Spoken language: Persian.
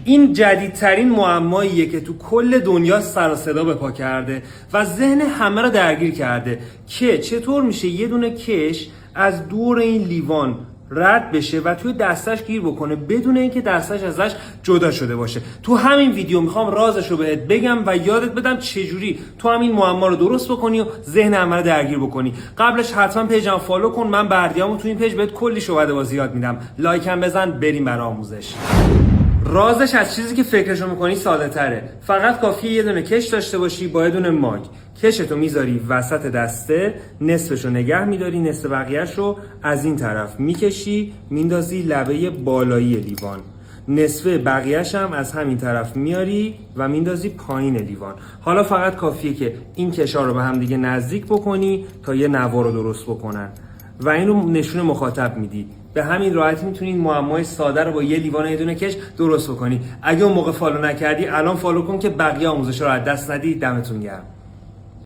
این جدیدترین معماییه که تو کل دنیا سر و صدا به پا کرده و ذهن همه رو درگیر کرده که چطور میشه یه دونه کش از دور این لیوان رد بشه و توی دستش گیر بکنه بدون اینکه دستش ازش جدا شده باشه. تو همین ویدیو میخوام رازشو بهت بگم و یادت بدم چجوری تو همین معما رو درست بکنی و ذهن همه رو درگیر بکنی. قبلش حتما پیجم فالو کن، من بردیامو تو این پیج بهت کلی شعبده بازی یاد میدم. لایک هم بزن، بریم برای آموزش. رازش از چیزی که فکرشو میکنی ساده تره. فقط کافیه یه دونه کش داشته باشی با یه دونه ماگ. کشتو میذاری وسط دسته، نصفشو نگه میداری، نصف بقیه‌شو از این طرف میکشی میندازی لبه بالایی لیوان. نصف بقیه‌ش هم از همین طرف میاری و میندازی پایین لیوان. حالا فقط کافیه که این کشا رو به هم دیگه نزدیک بکنی تا یه نوار رو درست بکنن و اینو نشون مخاطب میدی. به همین راحتی میتونی این معمای ساده رو با یه لیوان یه دونه کش درست بکنی. اگه اون موقع فالو نکردی الان فالو کن که بقیه آموزش رو از دست ندی. دمتون گرم.